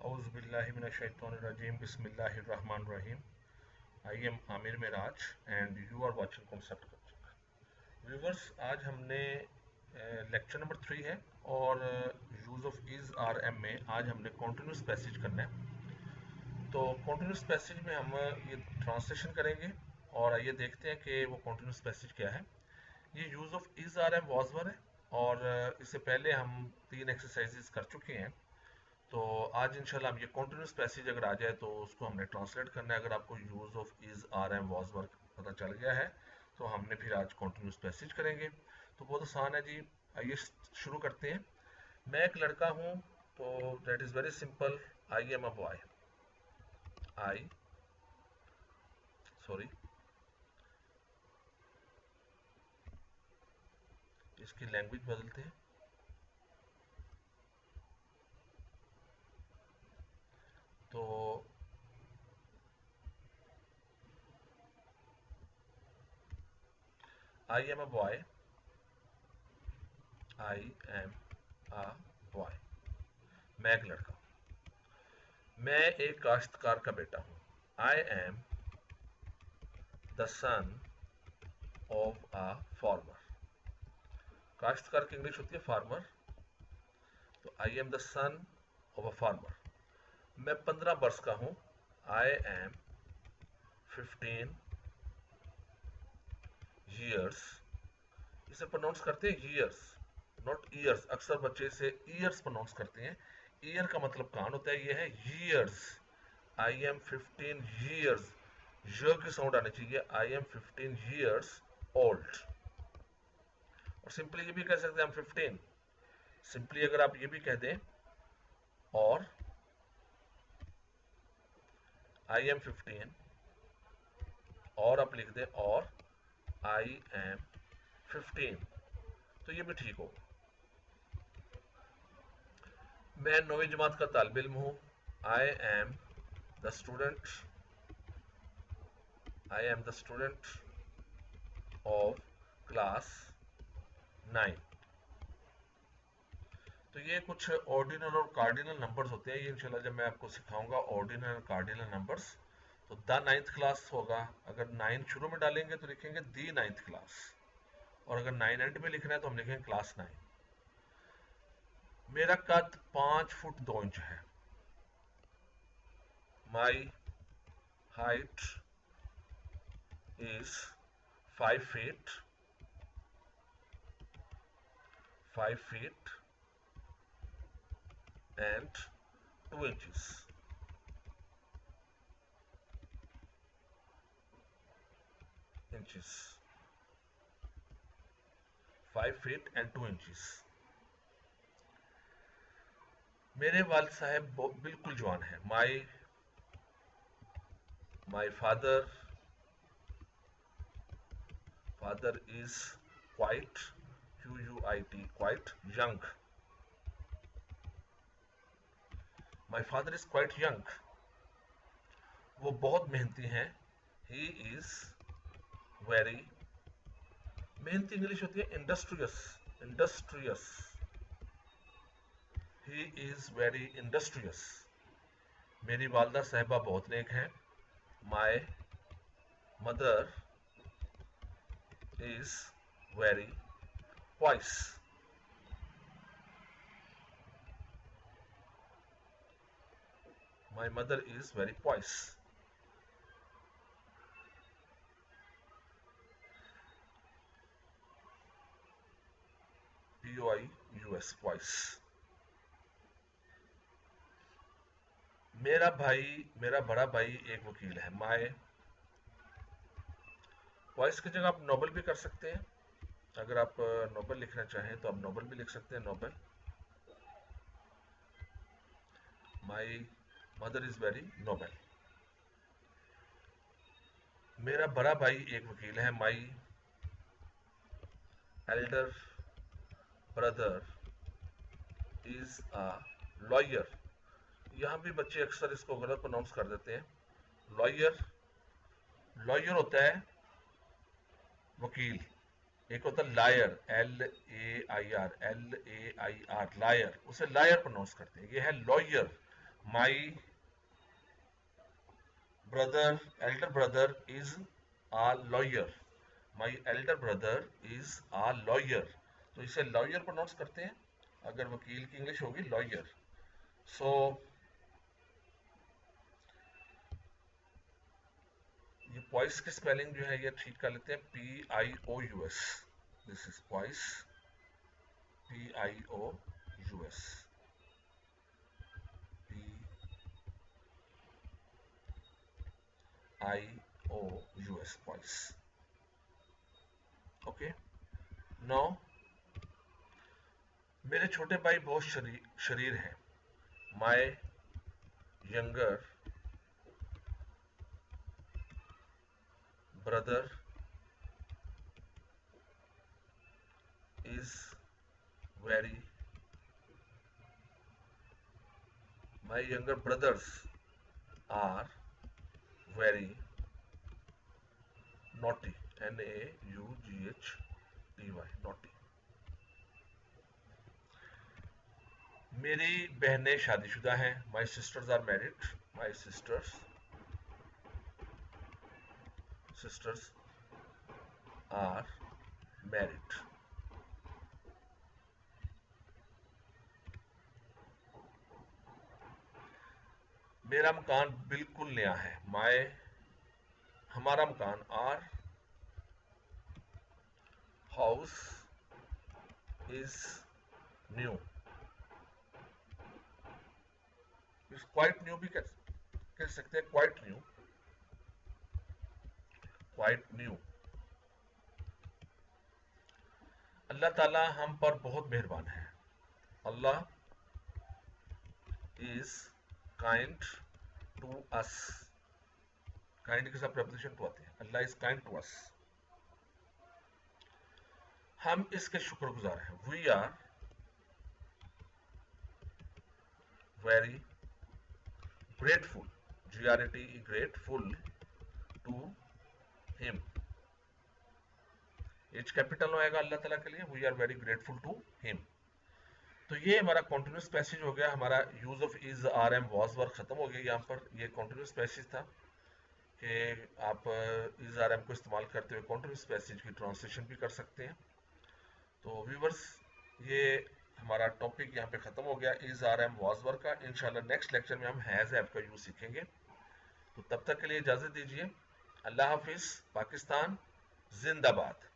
Auzubillahiminash-shaytanir-rajim. Bismillahir-Rahmanir-Rahim. I am Aamir Mairaj and you are watching Concept Coaching. Viewers, आज हमने lecture number 3 है और use of is are am में आज हमने कॉन्टिन्यूस पैसेज करना है। तो कॉन्टिन्यूस पैसेज में हम ये ट्रांसलेशन करेंगे और आइए देखते हैं कि वो कॉन्टिन्यूस पैसेज क्या है। ये use of is are am was were है और इससे पहले हम 3 एक्सरसाइजेज कर चुके हैं। तो आज इंशाल्लाह हम ये कॉन्टिन्यूस पैसेज अगर आ जाए तो उसको हमने ट्रांसलेट करना है। अगर आपको use of is are am was were पता चल गया है तो हमने फिर आज कॉन्टिन्यूस पैसेज करेंगे। तो बहुत आसान है जी, आइए शुरू करते हैं। मैं एक लड़का हूँ, तो that is very simple. I am a boy. I sorry इसकी लैंग्वेज बदलते हैं। तो I am a boy. I am a boy. मैं एक लड़का हूं। मैं एक काश्तकार का बेटा हूं। I am the son of a farmer. काश्तकार की इंग्लिश होती है फार्मर। तो I am the son of a farmer. मैं 15 वर्ष का हूं। I am 15 years। इसे प्रोनाउंस करते हैं ईयर्स, नॉट ईयर्स। अक्सर बच्चे इसे ईयर्स प्रोनाउंस करते हैं। ईयर का मतलब कान होता है, ये है ईयर्स। I am 15 years। य की साउंड आनी चाहिए। I am 15 years old। और सिंपली ये भी कह सकते हैं हम 15। सिंपली अगर आप ये भी कह दें और आई एम 15 और आप लिख दें और आई एम 15, तो ये भी ठीक हो। मैं 9वीं जमात का तालिब इल्म हूं। I am the student. I am the student of class 9। तो ये कुछ ऑर्डिनल और कार्डिनल नंबर्स होते हैं। ये इंशाल्लाह जब मैं आपको सिखाऊंगा ऑर्डिनल और कार्डिनल नंबर्स, तो द 9th क्लास होगा। अगर 9 शुरू में डालेंगे तो लिखेंगे दी 9th क्लास, और अगर 9 एंड में लिखना है तो हम लिखेंगे क्लास 9। मेरा कद 5 फुट 2 इंच है। My height is 5 feet and 2 inches। inches 5 feet and 2 inches। मेरे वालिद साहब बिल्कुल जवान है। My father is quite QUIT quite young. My father is quite young. वो बहुत मेहनती हैं। ही इज वेरी, मेहनती इंग्लिश होती है industrious. He is very industrious. मेरी वालदा साहिबा बहुत नेक हैं। माई mother is very vice. My mother is very vice. POIUS vice. मेरा बड़ा भाई एक वकील है। माई वॉइस की जगह आप नोबल भी कर सकते हैं। अगर आप नोबल लिखना चाहें तो आप नोबल भी लिख सकते हैं। Noble. My mother is very noble. मेरा बड़ा भाई एक वकील है। My elder brother is a lawyer. यहां भी बच्चे अक्सर इसको गलत प्रोनाउंस कर देते हैं। लॉयर होता है वकील। एक होता है लायर, LAIR, लायर, उसे लायर प्रोनाउंस करते हैं। ये है lawyer. My brother, elder brother is a lawyer. My elder brother is a lawyer. तो इसे लॉयर प्रोनाउंस करते हैं, अगर वकील की इंग्लिश होगी लॉयर. सो ये पॉइस की स्पेलिंग जो है ये ठीक कर लेते हैं, PIOUS. This is pious, PIOUS, PIOUS, pious. Okay. No, मेरे छोटे भाई बहुत शरीर हैं. My younger brother is very, my younger brothers are very naughty, NAUGHTY, naughty. मेरी बहनें शादीशुदा हैं. My sisters are married. My sisters are married. मेरा मकान बिल्कुल नया है. हमारा मकान, our house is new. Quite new भी कह सकते हैं, quite new, quite new. Allah ताला हम पर बहुत मेहरबान है. Allah is kind to us. Kind के साथ प्रपोजिशन टू आते हैं. Allah is kind to us. हम इसके शुक्रगुजार हैं. We are very grateful, GRAT, grateful to him. H capital होएगा अल्लाह ताला के लिए. We are very grateful to him. तो ये हमारा कॉन्टिन्यूस पैसेज हो गया. हमारा use of is, are, am, was work खत्म हो गया. यहाँ पर ये कॉन्टिन्यूस पैसेज था कि आप इज, आर, एम को इस्तेमाल करते हुए कॉन्टिन्यूस पैसेज की ट्रांसलेशन भी कर सकते हैं. तो व्यूवर्स, ये हमारा टॉपिक यहाँ पे खत्म हो गया, is, are, am, was work का. इंशाल्लाह नेक्स्ट लेक्चर में हम हैज, हैव का यूज सीखेंगे. तो तब तक के लिए इजाजत दीजिए. अल्लाह हाफिज. पाकिस्तान जिंदाबाद.